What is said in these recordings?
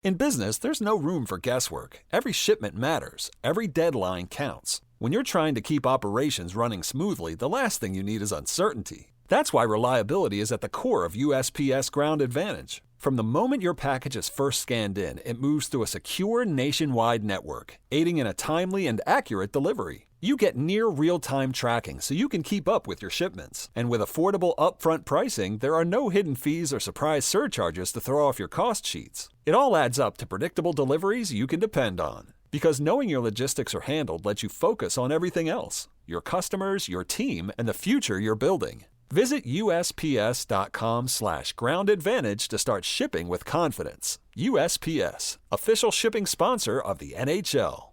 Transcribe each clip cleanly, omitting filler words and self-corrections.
In business, there's no room for guesswork. Every shipment matters. Every deadline counts. When you're trying to keep operations running smoothly, the last thing you need is uncertainty. That's why reliability is at the core of USPS Ground Advantage. From the moment your package is first scanned in, it moves through a secure nationwide network, aiding in a timely and accurate delivery. You get near real-time tracking so you can keep up with your shipments. And with affordable upfront pricing, there are no hidden fees or surprise surcharges to throw off your cost sheets. It all adds up to predictable deliveries you can depend on. Because knowing your logistics are handled lets you focus on everything else: your customers, your team, and the future you're building. Visit USPS.com/Ground Advantage to start shipping with confidence. USPS, official shipping sponsor of the NHL.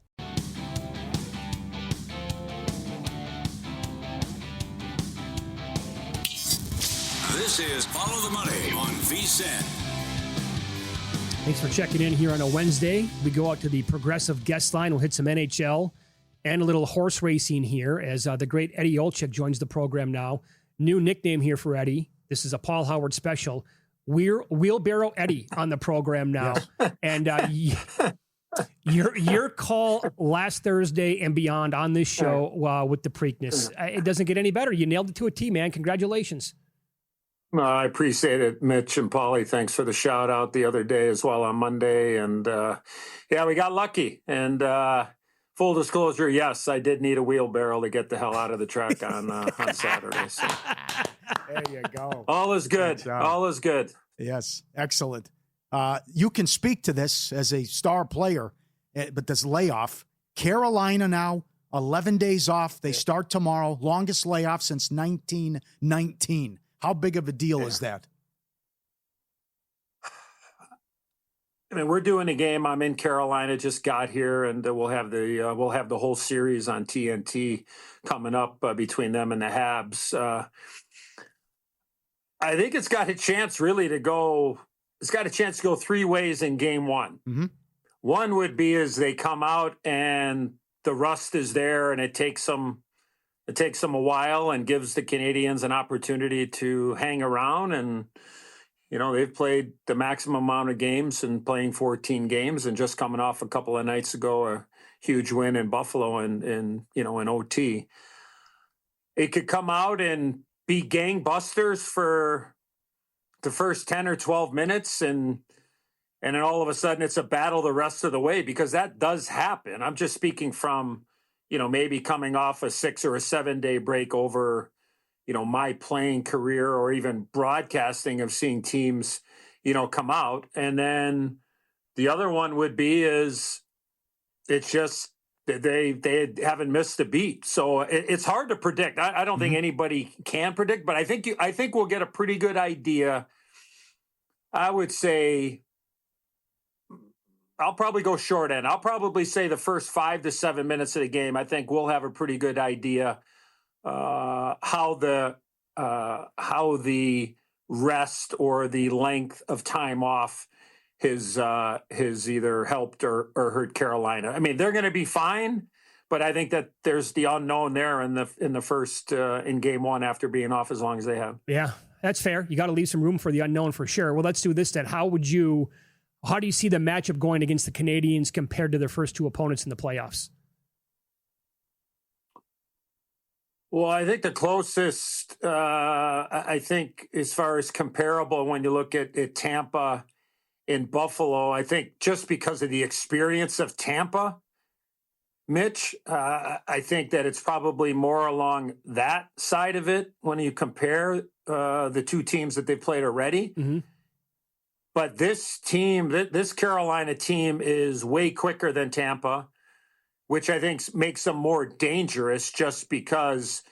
This is Follow the Money on VSiN. Thanks for checking in here on a Wednesday. We go out to the Progressive guest line. We'll hit some NHL and a little horse racing here as the great Eddie Olczyk joins the program now. New nickname here for Eddie. This is a Paul Howard special. We're Wheelbarrow Eddie on the program now. And your call last Thursday and beyond on this show with the Preakness. It doesn't get any better. You nailed it to a T, man. Congratulations. I appreciate it, Mitch and Paulie. Thanks for the shout out the other day as well on Monday. And we got lucky. And full disclosure, yes, I did need a wheelbarrow to get the hell out of the track on Saturday. So. There you go. All is good. All is good. Yes, excellent. You can speak to this as a star player, but this layoff, Carolina now, 11 days off. They start tomorrow. Longest layoff since 1919. How big of a deal is that? I mean, we're doing a game. I'm in Carolina, just got here, and we'll have the whole series on TNT coming up between them and the Habs. I think it's got a chance really to go. It's got a chance to go three ways in game one. Mm-hmm. One would be as they come out and the rust is there, and it takes them a while and gives the Canadians an opportunity to hang around. And, you know, they've played the maximum amount of games and playing 14 games and just coming off a couple of nights ago, a huge win in Buffalo in OT. It could come out and be gangbusters for the first 10 or 12 minutes. And then all of a sudden it's a battle the rest of the way, because that does happen. I'm just speaking from, maybe coming off a 6 or a 7 day break over, my playing career or even broadcasting of seeing teams, come out. And then the other one would be is it's just they haven't missed a beat. So it's hard to predict. I don't think anybody can predict, but I think we'll get a pretty good idea. I would say I'll probably go short end. I'll probably say the first 5 to 7 minutes of the game, I think we'll have a pretty good idea how the rest or the length of time off has either helped or hurt Carolina. I mean, they're going to be fine, but I think that there's the unknown there in the first in game one after being off as long as they have. Yeah, that's fair. You got to leave some room for the unknown for sure. Well, let's do this then. How do you see the matchup going against the Canadians compared to their first two opponents in the playoffs? Well, I think the closest, I think as far as comparable when you look at Tampa and Buffalo, I think just because of the experience of Tampa, Mitch, I think that it's probably more along that side of it when you compare the two teams that they played already. Mm-hmm. But this team, this Carolina team is way quicker than Tampa, which I think makes them more dangerous just because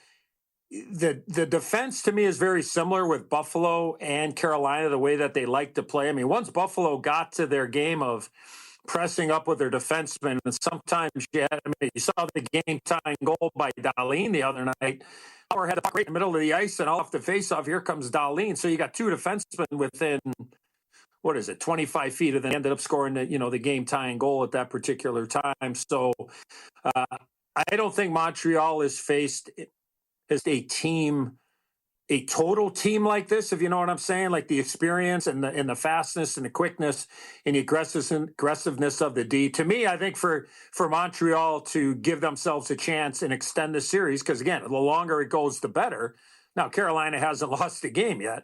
the defense to me is very similar with Buffalo and Carolina, the way that they like to play. I mean, once Buffalo got to their game of pressing up with their defensemen, and sometimes you saw the game-tying goal by Dahlin the other night. Power had a puck right in the middle of the ice, and off the face-off, here comes Dahlin. So you got two defensemen within 25 feet, and then ended up scoring the game-tying goal at that particular time. So I don't think Montreal is faced as a team a total team like this, if you know what I'm saying, like the experience and the fastness and the quickness and the aggressiveness of the D. To me, I think for Montreal to give themselves a chance and extend the series, because again, the longer it goes, the better. Now, Carolina hasn't lost a game yet,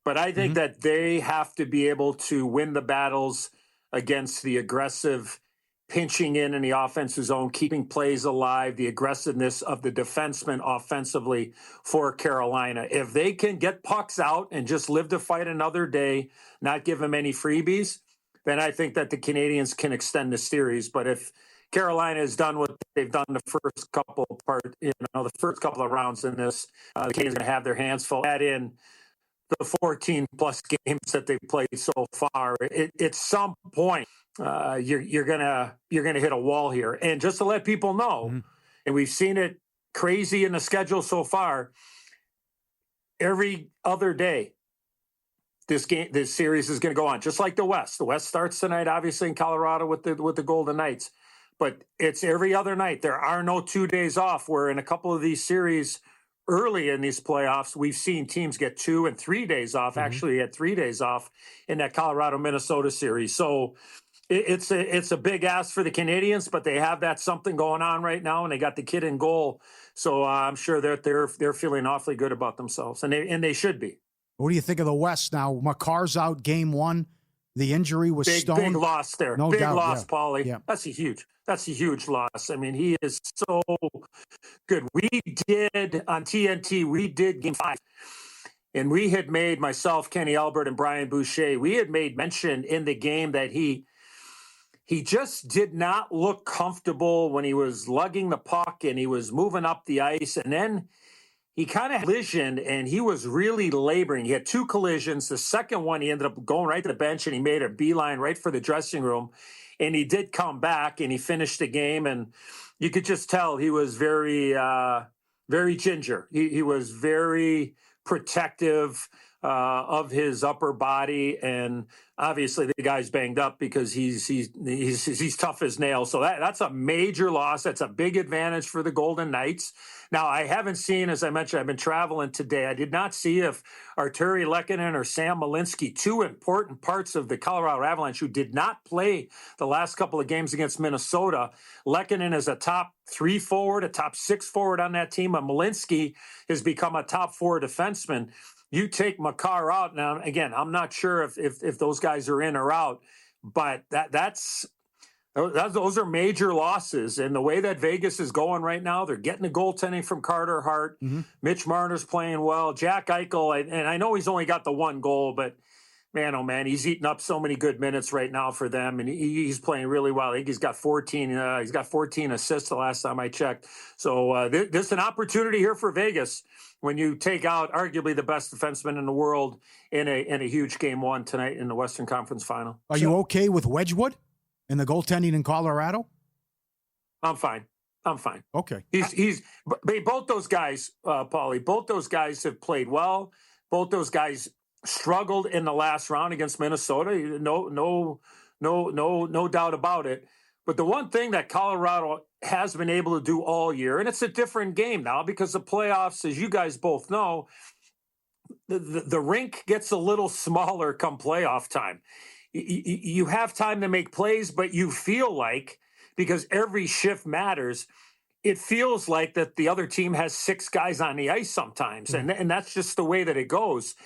but I think that they have to be able to win the battles against the aggressive pinching in the offensive zone, keeping plays alive, the aggressiveness of the defensemen offensively for Carolina. If they can get pucks out and just live to fight another day, not give them any freebies, then I think that the Canadians can extend the series. But if Carolina has done what they've done the first couple of rounds in this, the Canadians are going to have their hands full. Add in the 14 plus games that they've played so far. At some point, you're gonna hit a wall here. And just to let people know, and we've seen it crazy in the schedule so far, every other day this series is going to go on, just like the West. The West starts tonight, obviously in Colorado with the Golden Knights, but it's every other night. There are no 2 days off, where in a couple of these series early in these playoffs, we've seen teams get 2 and 3 days off. Actually, had 3 days off in that Colorado-Minnesota series. So it's a big ask for the Canadians, but they have that something going on right now, and they got the kid in goal. So I'm sure that they're feeling awfully good about themselves, and they should be. What do you think of the West now? Makar's out game 1. The injury was Stone. Big loss there. No big doubt, loss, yeah. Paulie. Yeah. That's a huge loss. I mean, he is so good. We did on TNT. We did game 5. And we had made, myself, Kenny Albert, and Brian Boucher, we had made mention in the game that he just did not look comfortable when he was lugging the puck and he was moving up the ice. And then he kind of collisioned, and he was really laboring. He had 2 collisions. The second one, he ended up going right to the bench, and he made a beeline right for the dressing room. And he did come back, and he finished the game. And you could just tell he was very, very ginger. He was very protective of his upper body, and obviously the guy's banged up because he's tough as nails. So that's a major loss. That's a big advantage for the Golden Knights. Now, I haven't seen, as I mentioned, I've been traveling today. I did not see if Arturi Lehkonen or Sam Malinsky, 2 important parts of the Colorado Avalanche who did not play the last couple of games against Minnesota. Lehkonen is a top 3 forward, a top 6 forward on that team, and Malinsky has become a top 4 defenseman. You take Makar out now. Again, I'm not sure if those guys are in or out, but those are major losses. And the way that Vegas is going right now, they're getting the goaltending from Carter Hart. Mitch Marner's playing well. Jack Eichel, and I know he's only got the 1 goal, but man, oh man, he's eating up so many good minutes right now for them, and he's playing really well. I think he's got 14. He's got 14 assists the last time I checked. So there's an opportunity here for Vegas when you take out arguably the best defenseman in the world in a huge game 1 tonight in the Western Conference Final. Are you okay with Wedgwood and the goaltending in Colorado? I'm fine. Okay. Both those guys, Paulie, both those guys have played well. Both those guys struggled in the last round against Minnesota. No doubt about it. But the one thing that Colorado has been able to do all year, and it's a different game now because the playoffs, as you guys both know, the rink gets a little smaller come playoff time. You have time to make plays, but you feel like, because every shift matters, it feels like that the other team has 6 guys on the ice sometimes, and that's just the way that it goes.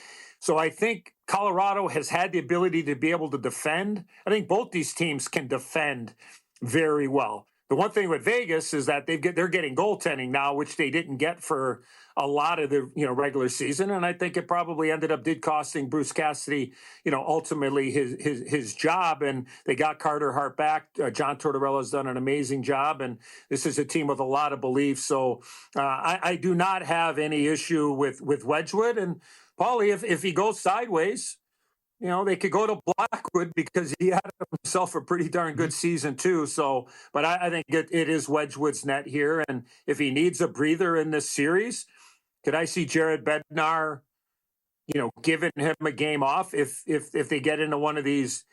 So I think Colorado has had the ability to be able to defend. I think both these teams can defend very well. The one thing with Vegas is that they're getting goaltending now, which they didn't get for a lot of the regular season, and I think it probably did costing Bruce Cassidy ultimately his job. And they got Carter Hart back. John Tortorella's done an amazing job, and this is a team with a lot of belief. So I do not have any issue with Wedgwood. And Paulie, if he goes sideways, they could go to Blackwood because he had himself a pretty darn good season too. So, but I think it is Wedgwood's net here. And if he needs a breather in this series, could I see Jared Bednar, giving him a game off if they get into one of these,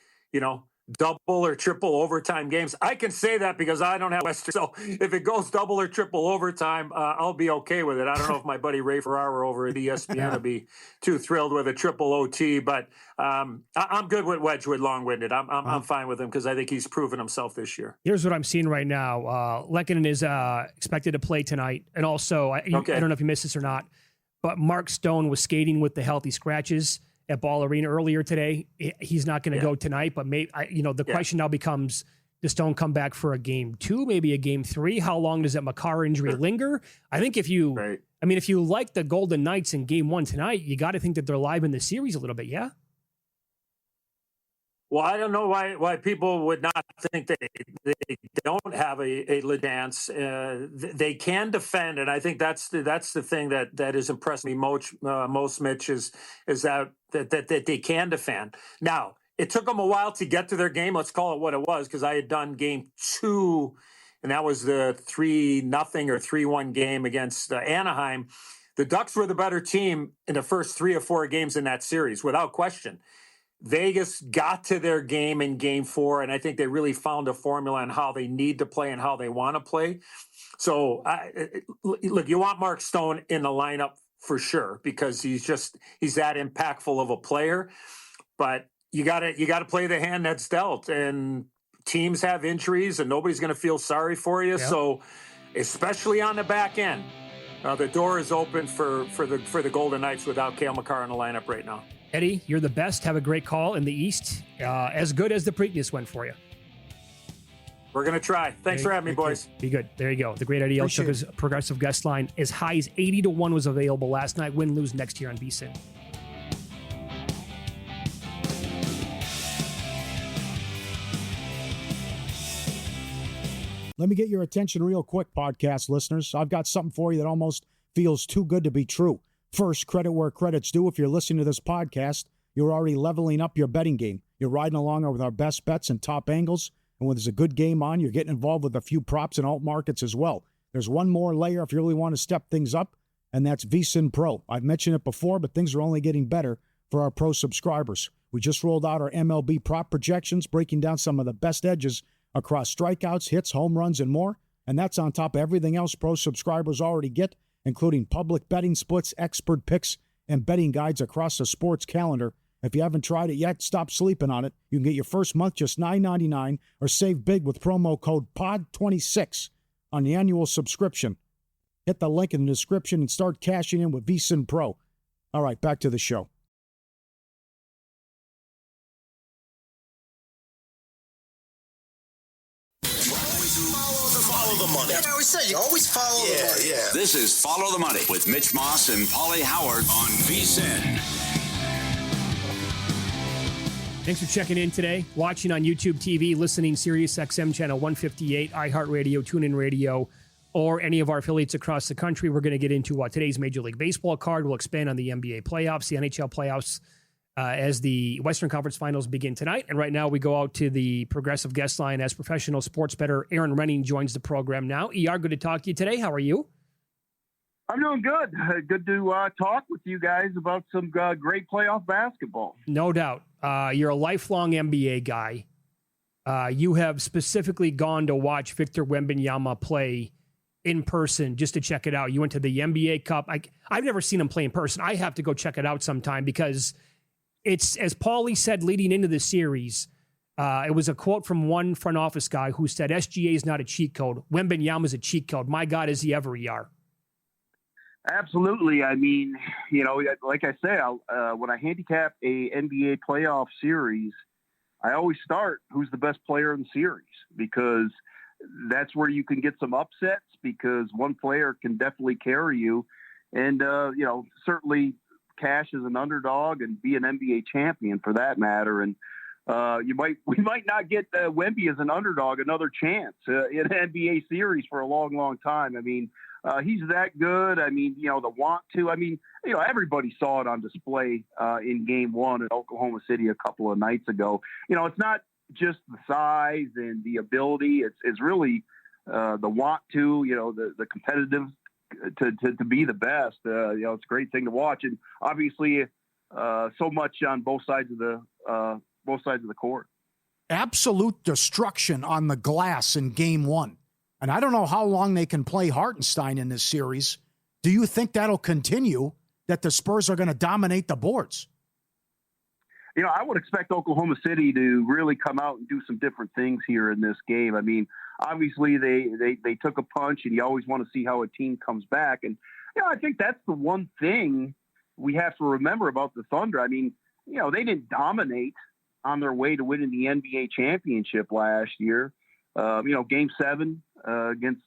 double or triple overtime games. I can say that because I don't have Western. So if it goes double or triple overtime, I'll be okay with it. I don't know if my buddy Ray Ferrara over at ESPN will be too thrilled with a triple OT, but I'm good with Wedgwood long-winded. I'm fine with him because I think he's proven himself this year. Here's what I'm seeing right now. Lehkonen is expected to play tonight. And also, I don't know if you missed this or not, but Mark Stone was skating with the healthy scratches at Ball Arena earlier today. He's not going to go tonight, but the question now becomes, does Stone come back for a game 2, maybe a game 3? How long does that Makar injury linger? I think if you like the Golden Knights in game 1 tonight, you got to think that they're live in the series a little bit. Yeah. Well, I don't know why people would not think they don't have a chance. They can defend, and I think that's the thing that has impressed me most, Mitch, is that they can defend. Now, it took them a while to get to their game. Let's call it what it was, because I had done game 2, and that was the 3-0 or 3-1 game against Anaheim. The Ducks were the better team in the first 3 or 4 games in that series, without question. Vegas got to their game in game 4, and I think they really found a formula on how they need to play and how they want to play. So, look, you want Mark Stone in the lineup for sure because he's that impactful of a player. But you got to play the hand that's dealt, and teams have injuries, and nobody's going to feel sorry for you. Yep. So, especially on the back end, the door is open for the Golden Knights without Cale Makar in the lineup right now. Eddie, you're the best. Have a great call in the East. As good as the Preakness went for you. We're going to try. Thanks for having me, boys. Be good. There you go. The great Eddie Olczyk progressive guest line. As high as 80-1 was available last night. Win, lose next year on VSiN. Let me get your attention real quick, podcast listeners. I've got something for you that almost feels too good to be true. First, credit where credit's due. If you're listening to this podcast, you're already leveling up your betting game. You're riding along with our best bets and top angles. And when there's a good game on, you're getting involved with a few props and alt markets as well. There's one more layer if you really want to step things up, and that's VSiN Pro. I've mentioned it before, but things are only getting better for our pro subscribers. We just rolled out our MLB prop projections, breaking down some of the best edges across strikeouts, hits, home runs, and more. And that's on top of everything else pro subscribers already get, including public betting splits, expert picks, and betting guides across the sports calendar. If you haven't tried it yet, stop sleeping on it. You can get your first month just $9.99 or save big with promo code POD26 on the annual subscription. Hit the link in the description and start cashing in with VSiN Pro. All right, back to the show. Follow the money. I always say, you always follow the money. Yeah. This is Follow the Money with Mitch Moss and Paulie Howard on VSiN. Thanks for checking in today. Watching on YouTube TV, listening Sirius XM channel 158, iHeartRadio, TuneIn Radio, or any of our affiliates across the country. We're going to get into today's Major League Baseball card. We'll expand on the NBA playoffs, the NHL playoffs, as the Western Conference Finals begin tonight. And right now we go out to the progressive guest line as professional sports bettor Aaron Renning joins the program now. ER, good to talk to you today. How are you? I'm doing good. Good to talk with you guys about some great playoff basketball. No doubt. You're a lifelong NBA guy. You have specifically gone to watch Victor Wembanyama play in person just to check it out. You went to the NBA Cup. I've never seen him play in person. I have to go check it out sometime because it's, as Paulie said leading into the series, it was a quote from one front office guy who said, SGA is not a cheat code. Wembanyama is a cheat code. My God, is he ever ER? Absolutely. I mean, like I say, when I handicap a NBA playoff series, I always start who's the best player in the series because that's where you can get some upsets because one player can definitely carry you. And, certainly Cash is an underdog and be an NBA champion for that matter. And we might not get Wemby as an underdog another chance in an NBA series for a long, long time. I mean, he's that good. I mean, the want to. I mean, everybody saw it on display in Game 1 at Oklahoma City a couple of nights ago. It's not just the size and the ability. It's really the want to. The competitive to be the best. It's a great thing to watch, and obviously, so much on both sides of the court. absolute destruction on the glass in game one. And I don't know how long they can play Hartenstein in this series. Do you think that'll continue, that the Spurs are going to dominate the boards? I would expect Oklahoma City to really come out and do some different things here in this game. I mean, obviously they took a punch, and you always want to see how a team comes back. And, I think that's the one thing we have to remember about the Thunder. I mean, they didn't dominate on their way to winning the NBA championship last year. Game 7 against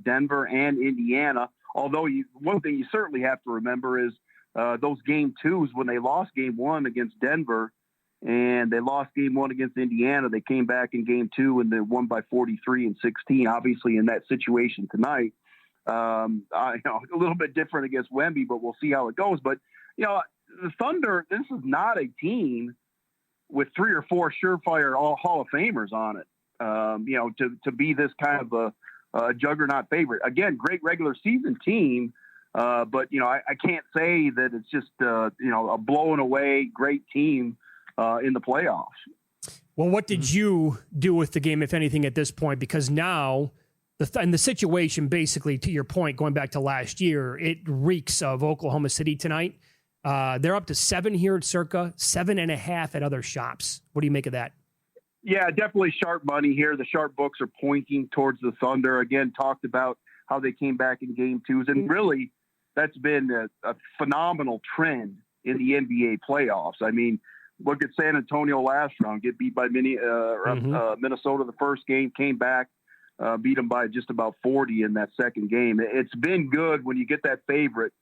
Denver and Indiana. Although one thing you certainly have to remember is those game 2s when they lost game 1 against Denver and they lost game 1 against Indiana. They came back in game 2 and they won by 43 and 16. Obviously, in that situation tonight, a little bit different against Wemby, but we'll see how it goes. But the Thunder, this is not a team with 3 or 4 surefire Hall of Famers on it. To be this kind of a juggernaut favorite. Again, great regular season team, but I can't say that it's just a blown away great team in the playoffs. Well, what did you do with the game, if anything, at this point? Because now the situation, basically, to your point, going back to last year, it reeks of Oklahoma City tonight. They're up to 7 here at Circa, 7.5 at other shops. What do you make of that? Yeah, definitely sharp money here. The sharp books are pointing towards the Thunder. Again, talked about how they came back in game 2s. And really, that's been a phenomenal trend in the NBA playoffs. I mean, look at San Antonio last round, get beat by Minnesota the first game, came back, beat them by just about 40 in that second game. It's been good when you get that favorite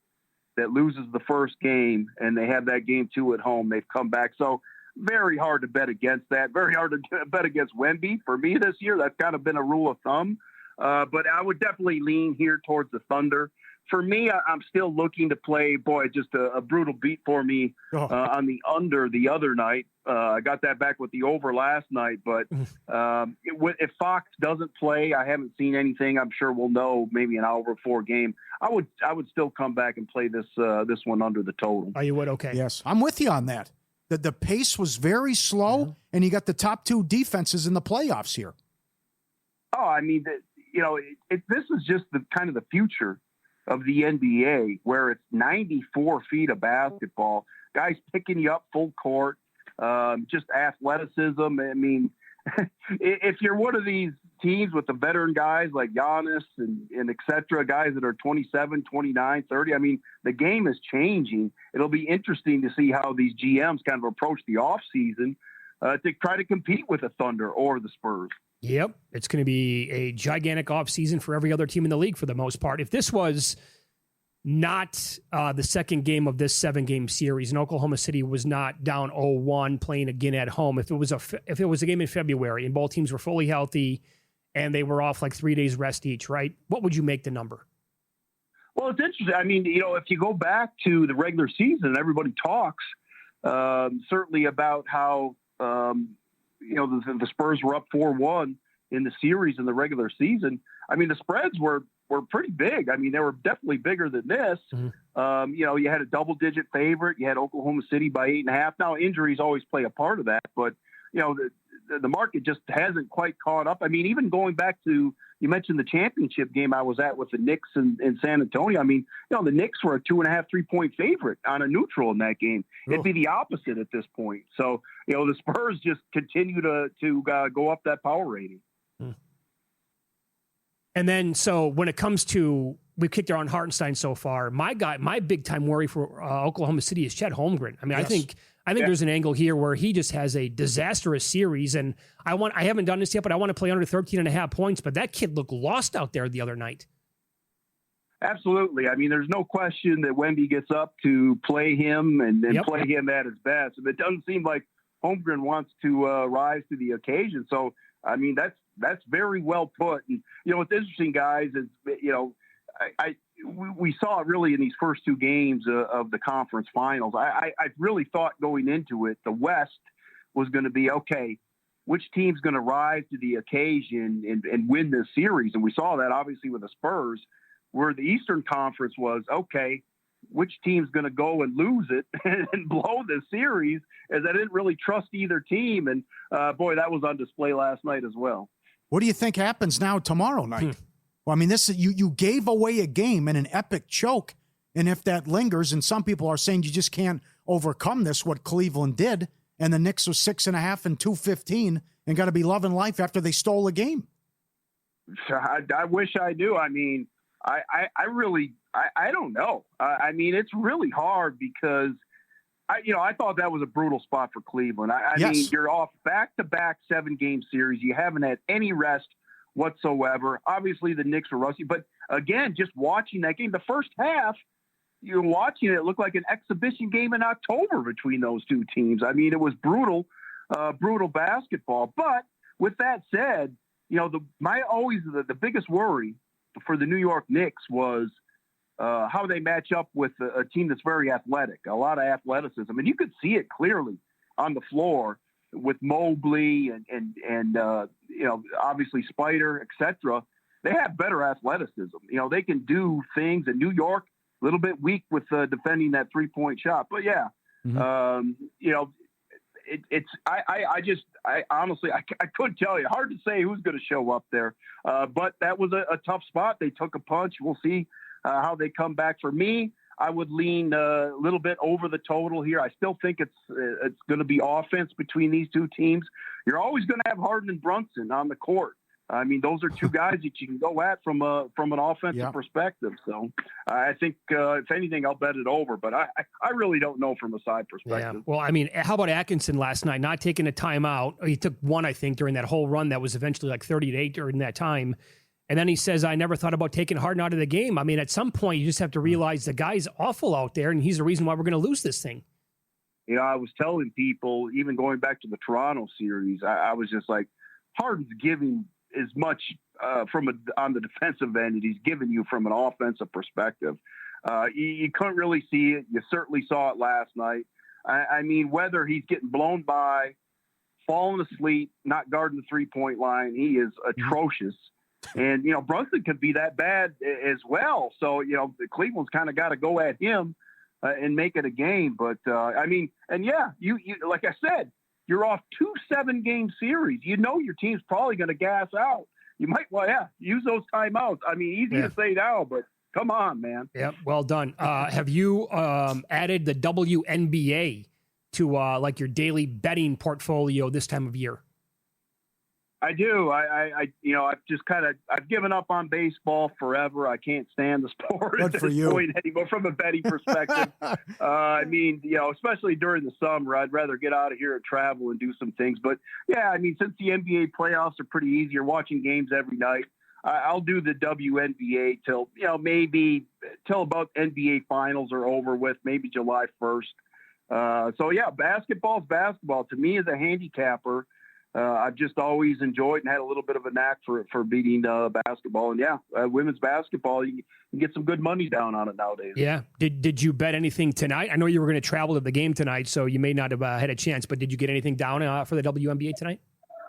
that loses the first game and they have that game 2 at home. They've come back. So, very hard to bet against that. Very hard to bet against Wemby. For me this year, that's kind of been a rule of thumb. But I would definitely lean here towards the Thunder. For me, I'm still looking to play, just a brutal beat for me on the under the other night. I got that back with the over last night. But if Fox doesn't play, I haven't seen anything. I'm sure we'll know maybe an hour before game. I would still come back and play this one under the total. Oh, you would? Okay. Yes, I'm with you on that. The pace was very slow, and you got the top 2 defenses in the playoffs here. Oh, I mean, this is just the kind of the future of the NBA, where it's 94 feet of basketball, guys picking you up full court, just athleticism. I mean, if you're one of these teams with the veteran guys like Giannis and et cetera, guys that are 27, 29, 30, I mean, the game is changing. It'll be interesting to see how these GMs kind of approach the offseason to try to compete with the Thunder or the Spurs. Yep. It's going to be a gigantic offseason for every other team in the league for the most part. If this was not the second game of this 7-game series, and Oklahoma City was not down 0-1 playing again at home, if it was a game in February and both teams were fully healthy and they were off like 3 days rest each, right? What would you make the number? Well, it's interesting. I mean, if you go back to the regular season, everybody talks certainly about how, the Spurs were up 4-1 in the series in the regular season. I mean, the spreads were pretty big. I mean, they were definitely bigger than this. Mm-hmm. You had a double-digit favorite. You had Oklahoma City by 8.5. Now, injuries always play a part of that, but, the market just hasn't quite caught up. I mean, even going back to, you mentioned the championship game I was at with the Knicks in San Antonio. I mean, the Knicks were a 2.5, 3-point favorite on a neutral in that game. Oh. It'd be the opposite at this point. So, the Spurs just continue to go up that power rating. And then, so when it comes to, we've kicked around Hartenstein so far. My big time worry for Oklahoma City is Chet Holmgren. I mean, yes. I think there's an angle here where he just has a disastrous series, and I haven't done this yet, but I want to play under 13.5 points. But that kid looked lost out there the other night. Absolutely. I mean, there's no question that Wemby gets up to play him and play him at his best. But it doesn't seem like Holmgren wants to rise to the occasion. So, I mean, that's very well put. And, what's interesting, guys, is, we saw it really in these first 2 games of the conference finals. I really thought going into it, the West was going to be, okay, which team's going to rise to the occasion and win this series? And we saw that obviously with the Spurs, where the Eastern Conference was, okay, which team's going to go and lose it and blow the series, as I didn't really trust either team. And boy, that was on display last night as well. What do you think happens now tomorrow night? Well, I mean, this you gave away a game in an epic choke, and if that lingers, and some people are saying you just can't overcome this, what Cleveland did, and the Knicks are 6.5 and 2-15 and got to be loving life after they stole a game. I wish I knew. I mean, I really don't know. I mean, it's really hard because I thought that was a brutal spot for Cleveland. I mean, you're off back-to-back 7-game series. You haven't had any rest whatsoever. Obviously, the Knicks were rusty. But, again, just watching that game, the first half, you're watching it look like an exhibition game in October between those two teams. I mean, it was brutal basketball. But with that said, the biggest worry for the New York Knicks was how they match up with a team that's very athletic, a lot of athleticism. And you could see it clearly on the floor with Mobley and obviously Spider, et cetera. They have better athleticism. They can do things. In New York, a little bit weak with defending that 3-point shot. But, yeah, I honestly couldn't tell you. Hard to say who's going to show up there. But that was a tough spot. They took a punch. We'll see how they come back. For me, I would lean a little bit over the total here. I still think it's going to be offense between these two teams. You're always going to have Harden and Brunson on the court. I mean, those are two guys that you can go at from an offensive perspective. So I think, if anything, I'll bet it over. But I really don't know from a side perspective. Yeah. Well, I mean, how about Atkinson last night, not taking a timeout? He took one, I think, during that whole run that was eventually like 30-8 during that time. And then he says, I never thought about taking Harden out of the game. I mean, at some point, you just have to realize the guy's awful out there, and he's the reason why we're going to lose this thing. I was telling people, even going back to the Toronto series, I was just like, Harden's giving as much on the defensive end that he's given you from an offensive perspective. You couldn't really see it. You certainly saw it last night. I mean, whether he's getting blown by, falling asleep, not guarding the 3-point line, he is atrocious. And, Brunson could be that bad as well. So, Cleveland's kind of got to go at him and make it a game. But, you like I said, you're off 2 7-game series. Your team's probably going to gas out. You might, use those timeouts. I mean, easy to say now, but come on, man. Yep, well done. Have you added the WNBA to like your daily betting portfolio this time of year? I do. I've given up on baseball forever. I can't stand the sport at this point anymore from a betting perspective. Especially during the summer, I'd rather get out of here and travel and do some things. But yeah, I mean, since the NBA playoffs are pretty easy, you're watching games every night. I'll do the WNBA till about NBA finals are over with, maybe July 1st. Basketball's basketball. To me, as a handicapper, I've just always enjoyed and had a little bit of a knack for beating basketball. And women's basketball, you can get some good money down on it nowadays. Yeah. Did you bet anything tonight? I know you were going to travel to the game tonight, so you may not have had a chance, but did you get anything down for the WNBA tonight?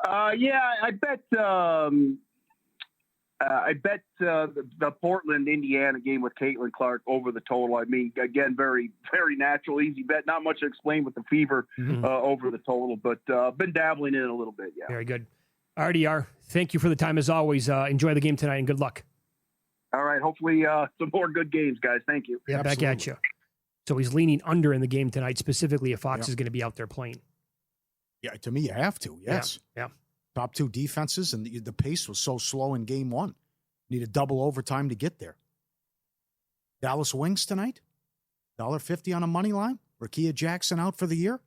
I bet the Portland, Indiana game with Caitlin Clark over the total. I mean, again, very, very natural, easy bet. Not much to explain with the fever over the total, but been dabbling in it a little bit. Yeah. Very good. RDR, thank you for the time as always. Enjoy the game tonight and good luck. All right. Hopefully some more good games, guys. Thank you. Yeah, absolutely. Back at you. So he's leaning under in the game tonight, specifically if Fox is going to be out there playing. Yeah, to me, you have to. Yes. Yeah. Top 2 defenses, and the pace was so slow in game 1. Need a double overtime to get there. Dallas Wings tonight, $1.50 on a money line. Rakia Jackson out for the year.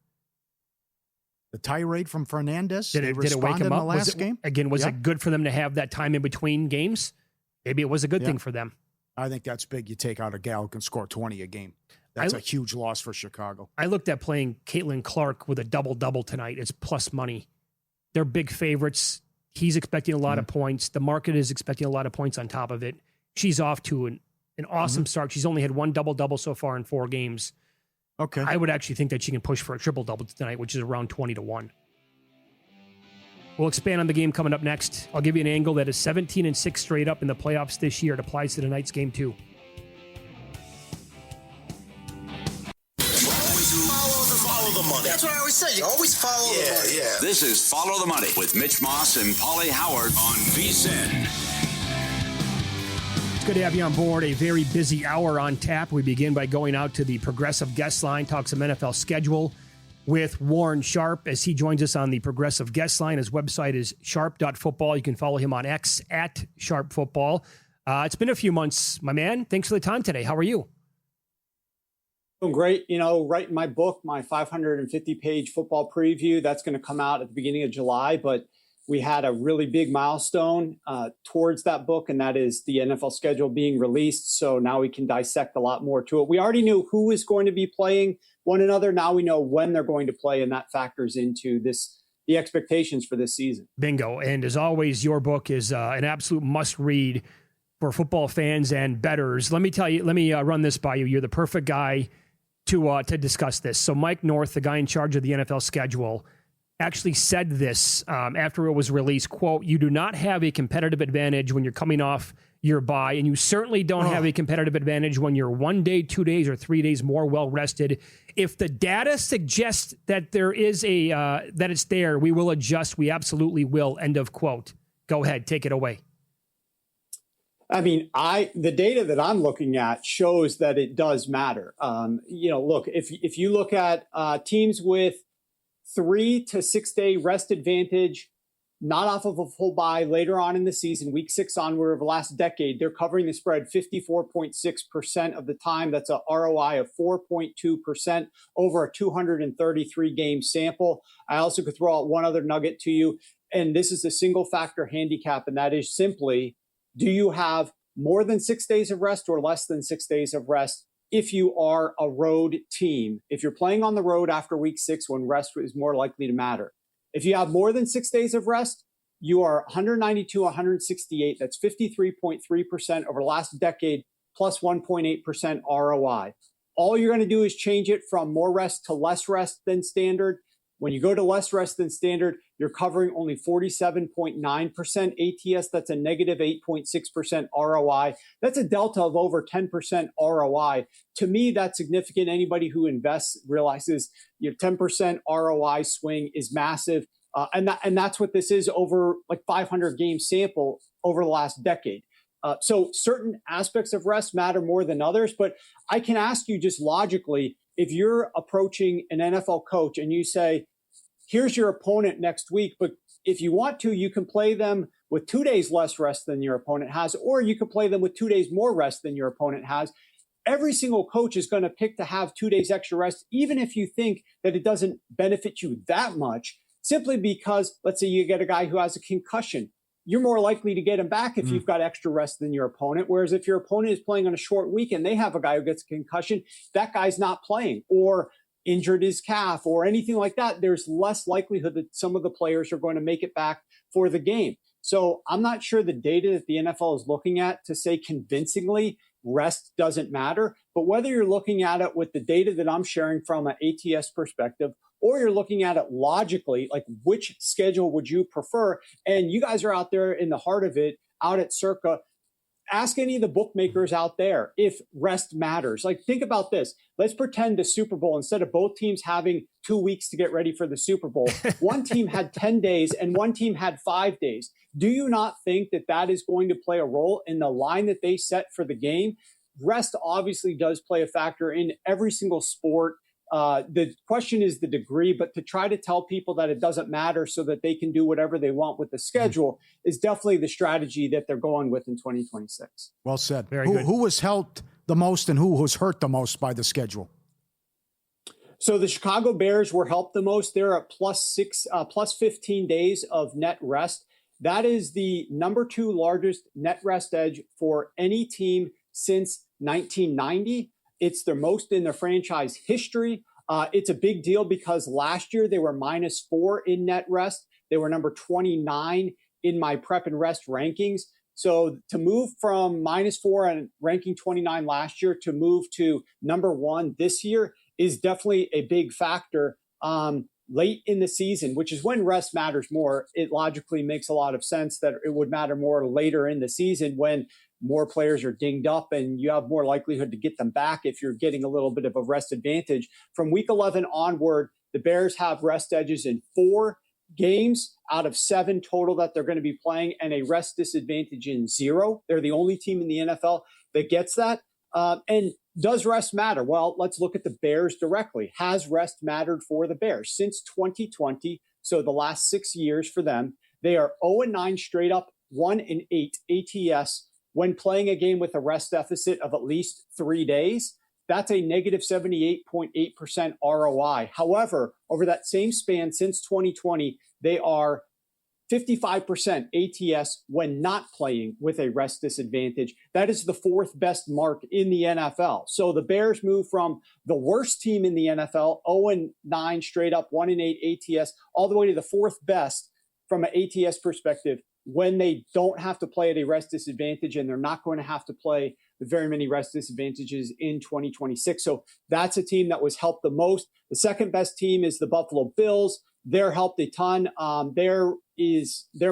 The tirade from Fernandez. Did it wake him up? In the last game? Again, was it good for them to have that time in between games? Maybe it was a good thing for them. I think that's big. You take out a gal who can score 20 a game. That's a huge loss for Chicago. I looked at playing Caitlin Clark with a double-double tonight. It's plus money. They're big favorites. He's expecting a lot of points. The market is expecting a lot of points on top of it. She's off to an awesome start. She's only had 1 double-double so far in 4 games. Okay. I would actually think that she can push for a triple-double tonight, which is around 20-1. We'll expand on the game coming up next. I'll give you an angle that is 17-6 straight up in the playoffs this year. It applies to tonight's game too. That's what I always say. You always follow the money. Yeah. This is Follow the Money with Mitch Moss and Paulie Howard on VSiN. It's good to have you on board. A very busy hour on tap. We begin by going out to the Progressive Guest Line, talk some NFL schedule with Warren Sharp as he joins us on the Progressive Guest Line. His website is sharp.football. You can follow him on X at sharpfootball. It's been a few months, my man. Thanks for the time today. How are you? Doing great. You know, writing my book, my 550-page football preview, that's going to come out at the beginning of July. But we had a really big milestone towards that book, and that is the NFL schedule being released. So now we can dissect a lot more to it. We already knew who is going to be playing one another. Now we know when they're going to play, and that factors into the expectations for this season. Bingo. And as always, your book is an absolute must-read for football fans and bettors. Let me run this by you. You're the perfect guy to discuss this. So Mike North, the guy in charge of the NFL schedule, actually said this after it was released, quote, "You do not have a competitive advantage when you're coming off your bye, and you certainly don't have a competitive advantage when you're 1 day, 2 days, or 3 days more well-rested. If the data suggests that there is that it's there, we will adjust. We absolutely will." End of quote. Go ahead. Take it away. I mean, the data that I'm looking at shows that it does matter. Look, if you look at teams with 3 to 6 day rest advantage, not off of a full bye later on in the season, week 6 onward of the last decade, they're covering the spread 54.6% of the time. That's a ROI of 4.2% over a 233 game sample. I also could throw out one other nugget to you, and this is a single factor handicap, and that is simply, do you have more than 6 days of rest or less than 6 days of rest if you are a road team? If you're playing on the road after week 6 when rest is more likely to matter. If you have more than 6 days of rest, you are 192, 168. That's 53.3% over the last decade, plus 1.8% ROI. All you're going to do is change it from more rest to less rest than standard. When you go to less rest than standard, you're covering only 47.9% ATS. That's a negative 8.6% ROI. That's a delta of over 10% ROI. To me, that's significant. Anybody who invests realizes your 10% ROI swing is massive. And that's what this is over like 500 game sample over the last decade. So certain aspects of rest matter more than others. But I can ask you just logically, if you're approaching an NFL coach and you say, here's your opponent next week, but if you want to, you can play them with 2 days less rest than your opponent has, or you can play them with 2 days more rest than your opponent has. Every single coach is going to pick to have 2 days extra rest, even if you think that it doesn't benefit you that much, simply because, let's say you get a guy who has a concussion. You're more likely to get him back if you've got extra rest than your opponent. Whereas if your opponent is playing on a short week and they have a guy who gets a concussion, that guy's not playing or injured his calf or anything like that, there's less likelihood that some of the players are going to make it back for the game. So I'm not sure the data that the NFL is looking at to say convincingly rest doesn't matter. But whether you're looking at it with the data that I'm sharing from an ATS perspective, or you're looking at it logically, like which schedule would you prefer? And you guys are out there in the heart of it, out at Circa. Ask any of the bookmakers out there if rest matters. Like, think about this. Let's pretend the Super Bowl, instead of both teams having 2 weeks to get ready for the Super Bowl, one team had 10 days and one team had 5 days. Do you not think that that is going to play a role in the line that they set for the game? Rest obviously does play a factor in every single sport. The question is the degree, but to try to tell people that it doesn't matter so that they can do whatever they want with the schedule is definitely the strategy that they're going with in 2026. Well said. Very good. Who was helped the most and who was hurt the most by the schedule? So the Chicago Bears were helped the most. They're at plus 15 days of net rest. That is the number 2 largest net rest edge for any team since 1990. It's their most in their franchise history. It's a big deal because last year they were -4 in net rest. They were number 29 in my prep and rest rankings. So to move from -4 and ranking 29 last year to move to number 1 this year is definitely a big factor late in the season, which is when rest matters more. It logically makes a lot of sense that it would matter more later in the season when more players are dinged up and you have more likelihood to get them back if you're getting a little bit of a rest advantage. From week 11 onward, The Bears have rest edges in 4 games out of 7 total that they're going to be playing, and a rest disadvantage in 0. They're the only team in the NFL that gets that. And does rest matter? Well, let's look at the Bears directly. Has rest mattered for the Bears? Since 2020, so the last 6 years for them, they are 0-9 straight up, 1-8 ATS when playing a game with a rest deficit of at least 3 days. That's a negative 78.8% ROI. However, over that same span since 2020, they are 55% ATS when not playing with a rest disadvantage. That is the 4th best mark in the NFL. So the Bears move from the worst team in the NFL, 0-9 straight up, 1-8 ATS, all the way to the 4th best from an ATS perspective when they don't have to play at a rest disadvantage, and they're not going to have to play with very many rest disadvantages in 2026. So that's a team that was helped the most. The second best team is the Buffalo Bills. They're helped a ton. Their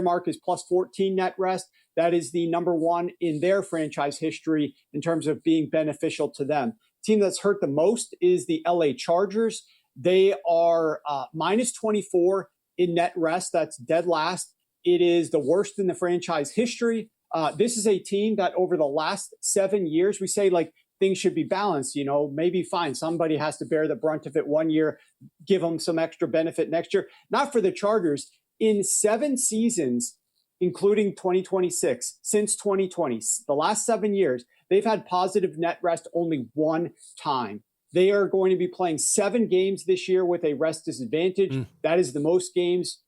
mark is plus 14 net rest. That is the number 1 in their franchise history in terms of being beneficial to them. Team that's hurt the most is the LA Chargers. They are minus 24 in net rest. That's dead last. It is the worst in the franchise history. This is a team that over the last 7 years, we say like things should be balanced. You know, maybe fine. Somebody has to bear the brunt of it one year, give them some extra benefit next year. Not for the Chargers. In 7 seasons, including 2026, since 2020, the last 7 years, they've had positive net rest only 1 time. They are going to be playing 7 games this year with a rest disadvantage. That is the most games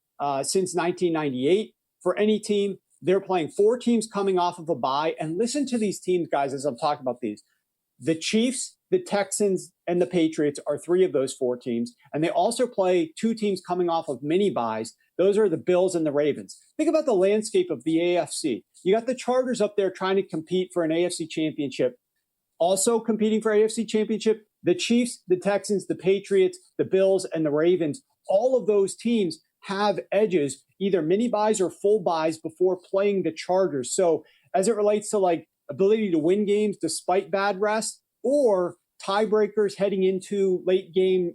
since 1998 for any team. They're playing 4 teams coming off of a bye. And listen to these teams, guys, as I'm talking about these. The Chiefs, the Texans, and the Patriots are 3 of those 4 teams. And they also play 2 teams coming off of mini buys. Those are the Bills and the Ravens. Think about the landscape of the AFC. You got the Chargers up there trying to compete for an AFC championship. Also competing for AFC championship, the Chiefs, the Texans, the Patriots, the Bills, and the Ravens. All of those teams have edges, either mini buys or full buys before playing the Chargers. So as it relates to like ability to win games despite bad rest or tiebreakers heading into late game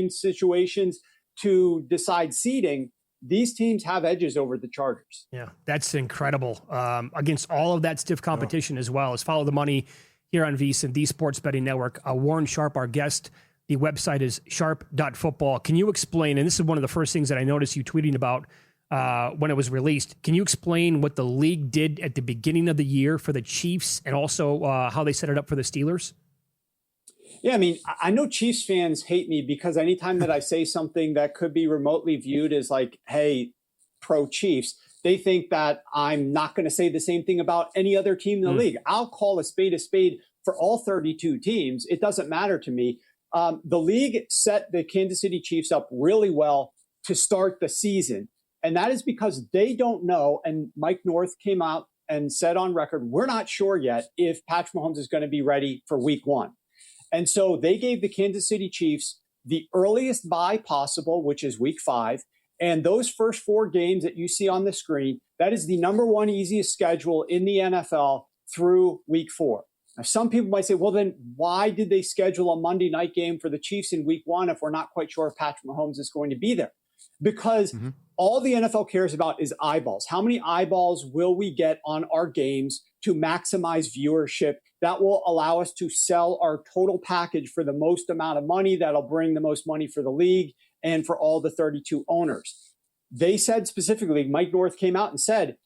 situations to decide seeding, these teams have edges over the Chargers. Yeah, that's incredible. Against all of that stiff competition as well as Follow the Money here on VSiN, the Sports Betting Network. Warren Sharp, our guest. The website is sharp.football. Can you explain, and this is one of the first things that I noticed you tweeting about when it was released, can you explain what the league did at the beginning of the year for the Chiefs and also how they set it up for the Steelers? Yeah, I mean, I know Chiefs fans hate me because anytime that I say something that could be remotely viewed as like, hey, pro Chiefs, they think that I'm not going to say the same thing about any other team in the league. I'll call a spade for all 32 teams. It doesn't matter to me. The league set the Kansas City Chiefs up really well to start the season. And that is because they don't know. And Mike North came out and said on record, we're not sure yet if Patrick Mahomes is going to be ready for week 1. And so they gave the Kansas City Chiefs the earliest bye possible, which is week 5. And those first 4 games that you see on the screen, that is the number 1 easiest schedule in the NFL through week 4. Now, some people might say, well, then why did they schedule a Monday night game for the Chiefs in week 1 if we're not quite sure if Patrick Mahomes is going to be there? Because all the NFL cares about is eyeballs. How many eyeballs will we get on our games to maximize viewership? That will allow us to sell our total package for the most amount of money. That'll bring the most money for the league and for all the 32 owners. They said specifically, Mike North came out and said,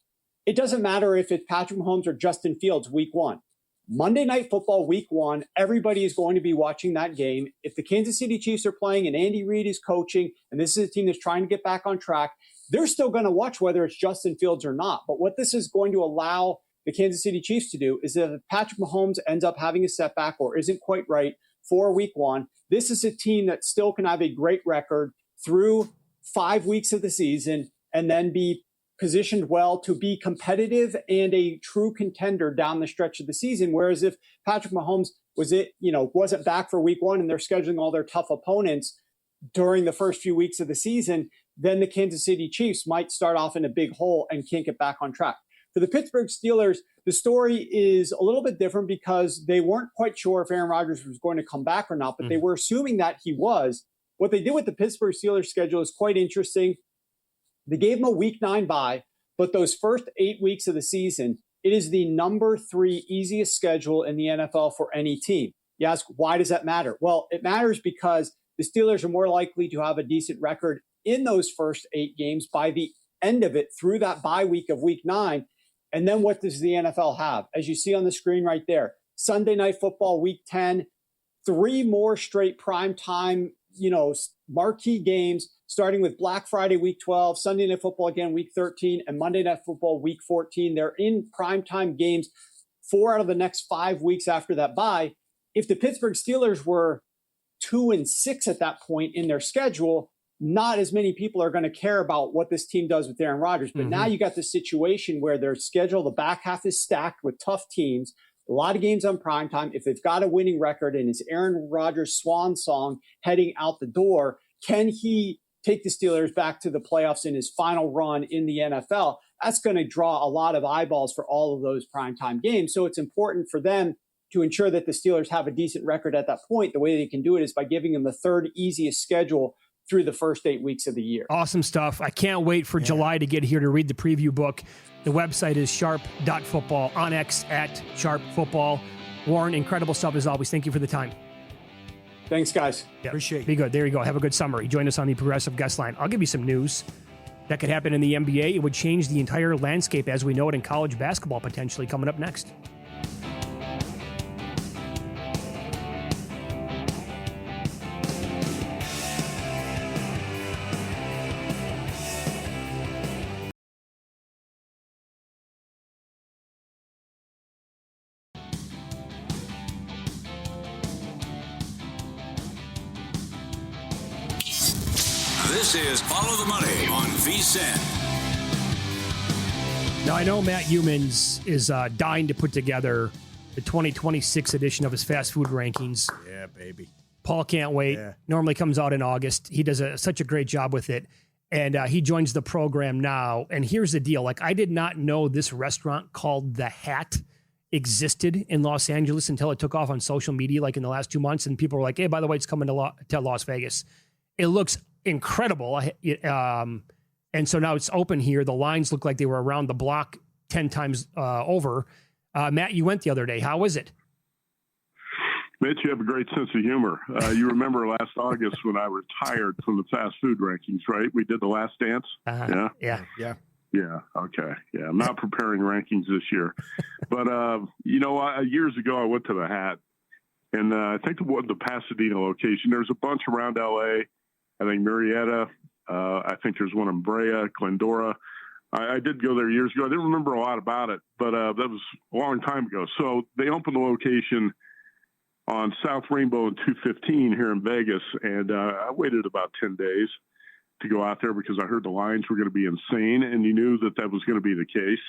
it doesn't matter if it's Patrick Mahomes or Justin Fields week 1. Monday Night Football week 1, everybody is going to be watching that game. If the Kansas City Chiefs are playing and Andy Reid is coaching, and this is a team that's trying to get back on track, they're still going to watch whether it's Justin Fields or not. But what this is going to allow the Kansas City Chiefs to do is that if Patrick Mahomes ends up having a setback or isn't quite right for week 1, this is a team that still can have a great record through 5 weeks of the season and then be positioned well to be competitive and a true contender down the stretch of the season. Whereas if Patrick Mahomes wasn't back for week 1 and they're scheduling all their tough opponents during the first few weeks of the season, then the Kansas City Chiefs might start off in a big hole and can't get back on track. For the Pittsburgh Steelers, the story is a little bit different because they weren't quite sure if Aaron Rodgers was going to come back or not, but they were assuming that he was. what they did with the Pittsburgh Steelers schedule is quite interesting. They gave them a week 9 bye, but those first 8 weeks of the season, it is the number 3 easiest schedule in the NFL for any team. You ask, why does that matter? Well, it matters because the Steelers are more likely to have a decent record in those first 8 games by the end of it through that bye week of week 9. And then what does the NFL have? As you see on the screen right there, Sunday Night Football week 10, 3 more straight primetime, marquee games, starting with Black Friday week 12, Sunday Night Football again week 13, and Monday Night Football week 14. They're in primetime games 4 out of the next 5 weeks after that bye. If the Pittsburgh Steelers were 2-6 at that point in their schedule, not as many people are going to care about what this team does with Aaron Rodgers. But now you got the situation where their schedule, the back half is stacked with tough teams, a lot of games on primetime. If they've got a winning record and it's Aaron Rodgers' swan song heading out the door, can he take the Steelers back to the playoffs in his final run in the NFL? That's going to draw a lot of eyeballs for all of those primetime games. So it's important for them to ensure that the Steelers have a decent record at that point. The way they can do it is by giving them the 3rd easiest schedule through the first 8 weeks of the year. Awesome stuff. I can't wait for July to get here to read the preview book. The website is sharp.football, on X at sharpfootball. Warren, incredible stuff as always. Thank you for the time. Thanks, guys. Yeah. Appreciate it. Be good. There you go. Have a good summer. You joined us on the Progressive Guest Line. I'll give you some news that could happen in the NBA. It would change the entire landscape as we know it in college basketball, potentially coming up next. This is Follow the Money on VSiN. Now, I know Matt Youmans is dying to put together the 2026 edition of his fast food rankings. Yeah, baby. Paul can't wait. Yeah. Normally comes out in August. He does such a great job with it. And he joins the program now. And here's the deal. I did not know this restaurant called The Hat existed in Los Angeles until it took off on social media, in the last 2 months. And people were like, hey, by the way, it's coming to Las Vegas. It looks incredible. And so now it's open here. The lines look like they were around the block 10 times over. Matt, you went the other day. How was it? Mitch, you have a great sense of humor. You remember last August when I retired from the fast food rankings, right? We did the Last Dance. Yeah. Yeah. Okay. Yeah. I'm not preparing rankings this year, but years ago I went to the Hat, and I think the Pasadena location. There's a bunch around LA. I think Marietta. I think there's one in Brea, Glendora. I did go there years ago. I didn't remember a lot about it, but that was a long time ago. So they opened the location on South Rainbow and 215 here in Vegas, and I waited about 10 days to go out there because I heard the lines were going to be insane, and you knew that was going to be the case.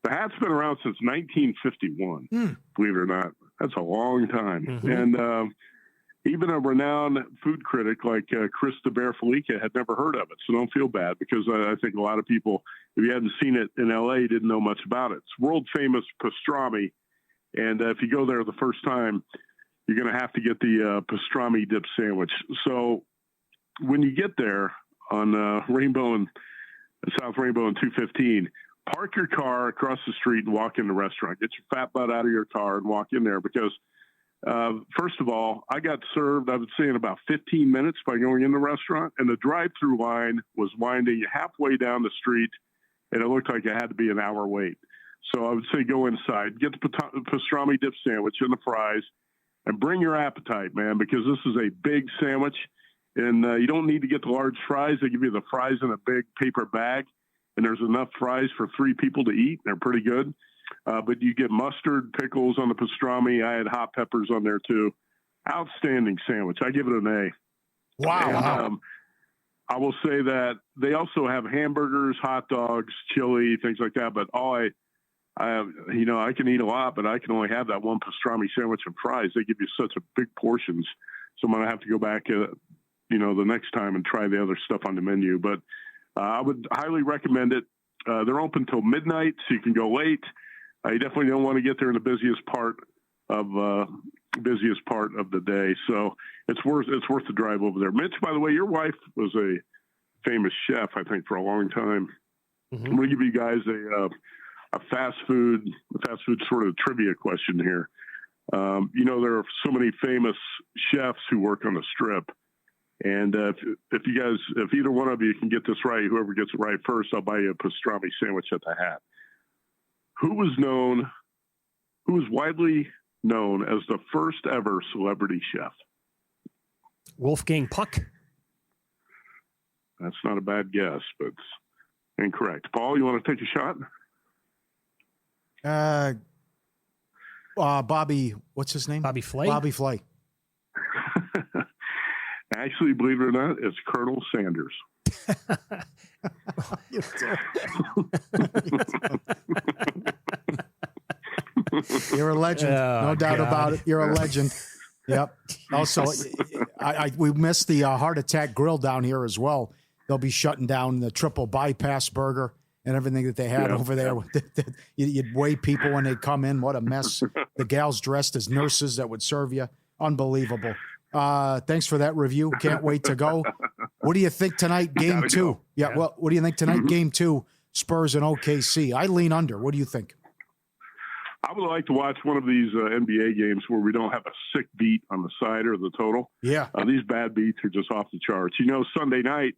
The Hat's been around since 1951, believe it or not. That's a long time. Mm-hmm. And even a renowned food critic like Chris DeBear-Felica had never heard of it, so don't feel bad, because I think a lot of people, if you hadn't seen it in L.A., didn't know much about it. It's world-famous pastrami, and if you go there the first time, you're going to have to get the pastrami dip sandwich. So when you get there on Rainbow and South Rainbow and 215, park your car across the street and walk in the restaurant. Get your fat butt out of your car and walk in there, because first of all, I got served, I would say, in about 15 minutes by going in the restaurant, and the drive-through line was winding halfway down the street, and it looked like it had to be an hour wait. So I would say go inside, get the pastrami dip sandwich and the fries, and bring your appetite, man, because this is a big sandwich, and you don't need to get the large fries. They give you the fries in a big paper bag, and there's enough fries for 3 people to eat. They're pretty good. But you get mustard, pickles on the pastrami. I had hot peppers on there too. Outstanding sandwich. I give it an A. Wow. And, I will say that they also have hamburgers, hot dogs, chili, things like that. But I can eat a lot, but I can only have that one pastrami sandwich and fries. They give you such a big portions. So I'm going to have to go back, the next time and try the other stuff on the menu. But I would highly recommend it. They're open till midnight, so you can go late. You definitely don't want to get there in the busiest part of busiest part of the day. So it's worth the drive over there. Mitch, by the way, your wife was a famous chef, I think, for a long time. Mm-hmm. I'm going to give you guys a fast food sort of trivia question here. There are so many famous chefs who work on the Strip. And if either one of you can get this right, whoever gets it right first, I'll buy you a pastrami sandwich at the Hat. Who was widely known as the first ever celebrity chef? Wolfgang Puck. That's not a bad guess, but it's incorrect. Paul, you want to take a shot? Bobby, what's his name? Bobby Flay. Bobby Flay. Actually, believe it or not, it's Colonel Sanders. You're a legend. No doubt about it. You're a legend. Yep. Also, we missed the Heart Attack Grill down here as well. They'll be shutting down the triple bypass burger and everything that they had over there. You'd weigh people when they come in. What a mess. The gals dressed as nurses that would serve you. Unbelievable. Thanks for that review. Can't wait to go. What do you think tonight, game 2? Go. Yeah, well, what do you think tonight, game 2, Spurs and OKC? I lean under. What do you think? I would like to watch one of these NBA games where we don't have a sick beat on the side or the total. Yeah. These bad beats are just off the charts. Sunday night,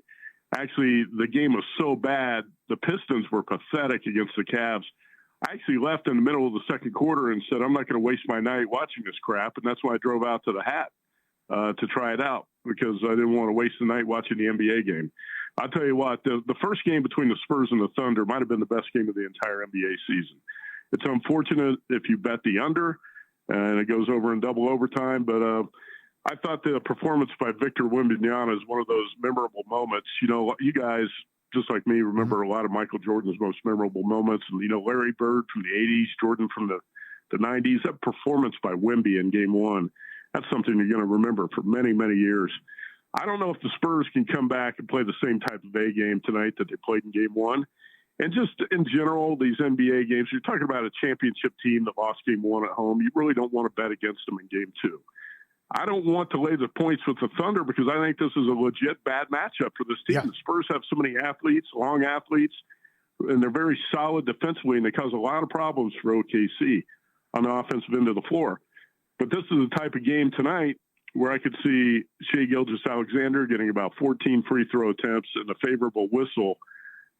actually, the game was so bad, the Pistons were pathetic against the Cavs. I actually left in the middle of the second quarter and said, I'm not going to waste my night watching this crap. And that's why I drove out to the Hat to try it out, because I didn't want to waste the night watching the NBA game. I'll tell you what, the first game between the Spurs and the Thunder might have been the best game of the entire NBA season. It's unfortunate if you bet the under and it goes over in double overtime, but I thought the performance by Victor Wembanyama is one of those memorable moments. You guys, just like me, remember a lot of Michael Jordan's most memorable moments. And, Larry Bird from the 80s, Jordan from the 90s, that performance by Wemby in game 1, that's something you're going to remember for many, many years. I don't know if the Spurs can come back and play the same type of A game tonight that they played in game 1. And just in general, these NBA games, you're talking about a championship team that lost game 1 at home. You really don't want to bet against them in game 2. I don't want to lay the points with the Thunder because I think this is a legit bad matchup for this team. Yeah. The Spurs have so many athletes, long athletes, and they're very solid defensively, and they cause a lot of problems for OKC on the offensive end of the floor. But this is the type of game tonight where I could see Shai Gilgeous-Alexander getting about 14 free throw attempts and a favorable whistle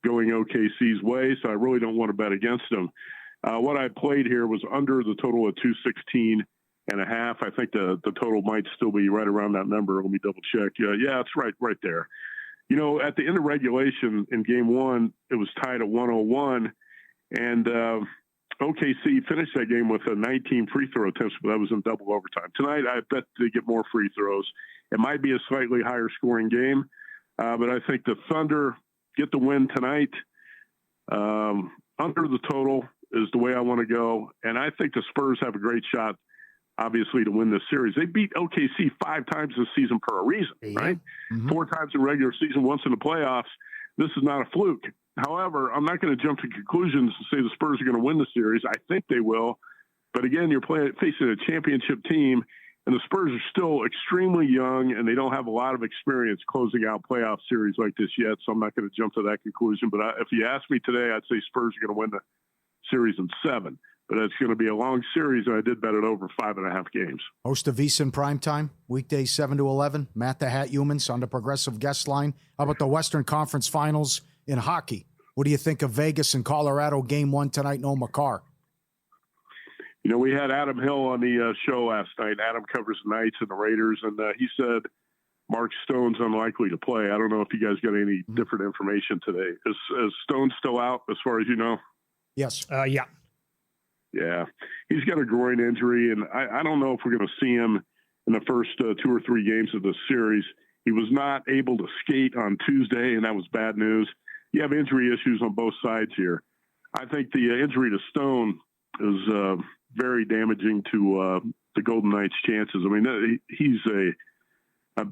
going OKC's way, so I really don't want to bet against them. What I played here was under the total of 216.5. I think the total might still be right around that number. Let me double check. Yeah, it's right there. At the end of regulation in game 1, it was tied at 101, and OKC finished that game with a 19 free throw attempts, but that was in double overtime. Tonight, I bet they get more free throws. It might be a slightly higher scoring game, but I think the Thunder get the win tonight. Under the total is the way I want to go. And I think the Spurs have a great shot, obviously, to win this series. They beat OKC 5 times this season for a reason, right? Mm-hmm. 4 times in regular season, once in the playoffs. This is not a fluke. However, I'm not going to jump to conclusions and say the Spurs are going to win the series. I think they will. But again, you're facing a championship team, and the Spurs are still extremely young, and they don't have a lot of experience closing out playoff series like this yet, so I'm not going to jump to that conclusion. But if you ask me today, I'd say Spurs are going to win the series in 7. But it's going to be a long series, and I did bet it over 5.5 games. Host of VSiN Primetime, weekdays 7 to 11. Matt the Hat Youmans on the Progressive Guest Line. How about the Western Conference Finals in hockey? What do you think of Vegas and Colorado game 1 tonight? No Makar. We had Adam Hill on the show last night. Adam covers the Knights and the Raiders, and he said Mark Stone's unlikely to play. I don't know if you guys got any different information today. Is Stone still out as far as you know? Yes. Yeah. Yeah. He's got a groin injury, and I don't know if we're going to see him in the first 2 or 3 games of this series. He was not able to skate on Tuesday, and that was bad news. You have injury issues on both sides here. I think the injury to Stone is very damaging to the Golden Knights' chances. I mean, he's a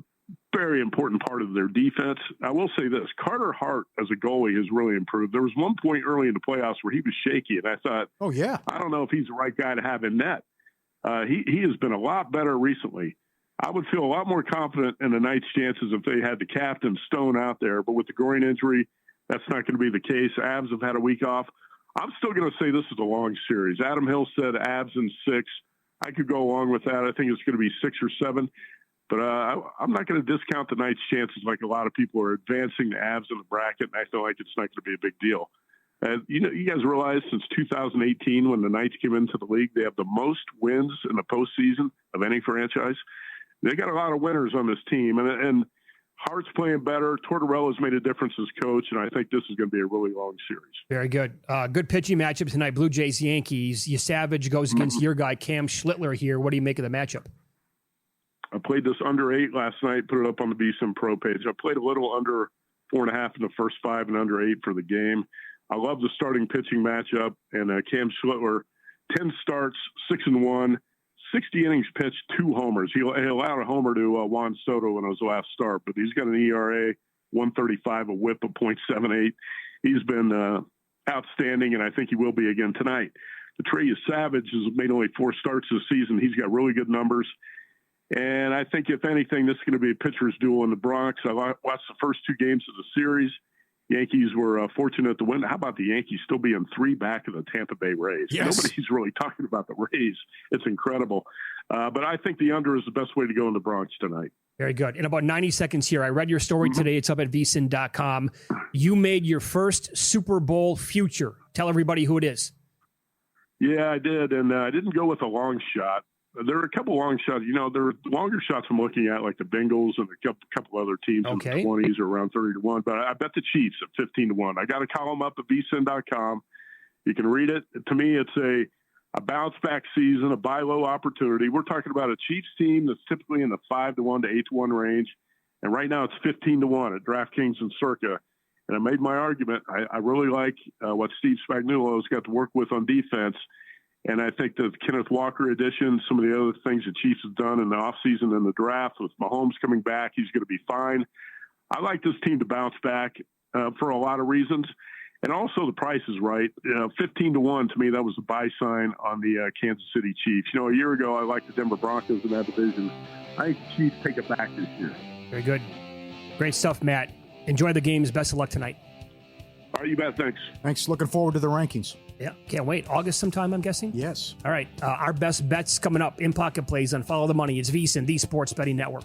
very important part of their defense. I will say this, Carter Hart as a goalie has really improved. There was one point early in the playoffs where he was shaky, and I thought, oh, yeah, I don't know if he's the right guy to have in net. he has been a lot better recently. I would feel a lot more confident in the Knights' chances if they had the captain Stone out there. But with the groin injury, that's not going to be the case. Avs have had a week off. I'm still going to say this is a long series. Adam Hill said Avs in 6. I could go along with that. I think it's going to be 6 or 7. But I'm not going to discount the Knights' chances like a lot of people are advancing the Avs in the bracket, and I feel like it's not going to be a big deal. You guys realize since 2018 when the Knights came into the league, they have the most wins in the postseason of any franchise. They got a lot of winners on this team, and Hart's playing better. Tortorella's made a difference as coach, and I think this is going to be a really long series. Very good. Good pitching matchup tonight, Blue Jays, Yankees. Savage goes against your guy, Cam Schlittler here. What do you make of the matchup? I played this under 8 last night, put it up on the VSiN Pro page. I played a little under 4.5 in the first 5 and under 8 for the game. I love the starting pitching matchup, and Cam Schlittler, 10 starts, 6-1, 60 innings pitched, 2 homers. He allowed a homer to Juan Soto in his last start, but he's got an ERA 135, a WHIP of .78. He's been outstanding, and I think he will be again tonight. Atreyus Savage has made only 4 starts this season. He's got really good numbers. And I think, if anything, this is going to be a pitcher's duel in the Bronx. I watched the first 2 games of the series. Yankees were fortunate to win. How about the Yankees still being 3 back of the Tampa Bay Rays? Yes. Nobody's really talking about the Rays. It's incredible. But I think the under is the best way to go in the Bronx tonight. Very good. In about 90 seconds here, I read your story today. It's up at vsin.com. You made your first Super Bowl future. Tell everybody who it is. Yeah, I did. And I didn't go with a long shot. There are a couple long shots. There are longer shots I'm looking at, like the Bengals and a couple other teams in the 20s or around 30-1. But I bet the Chiefs at 15-1. I got a column up at vsin.com. You can read it. To me, it's a bounce-back season, a buy low opportunity. We're talking about a Chiefs team that's typically in the 5-1 to 8-1 range. And right now it's 15-1 at DraftKings and Circa. And I made my argument. I really like what Steve Spagnuolo has got to work with on defense. And I think the Kenneth Walker addition, some of the other things the Chiefs have done in the offseason and the draft with Mahomes coming back, he's going to be fine. I like this team to bounce back for a lot of reasons. And also the price is right. 15-1, to me, that was a buy sign on the Kansas City Chiefs. A year ago, I liked the Denver Broncos in that division. I think the Chiefs take it back this year. Very good. Great stuff, Matt. Enjoy the games. Best of luck tonight. All right, you bet. Thanks. Thanks. Looking forward to the rankings. Yeah, can't wait. August sometime, I'm guessing? Yes. All right. Our best bets coming up in Pocket Plays on Follow the Money. It's VSiN, the Sports Betting Network.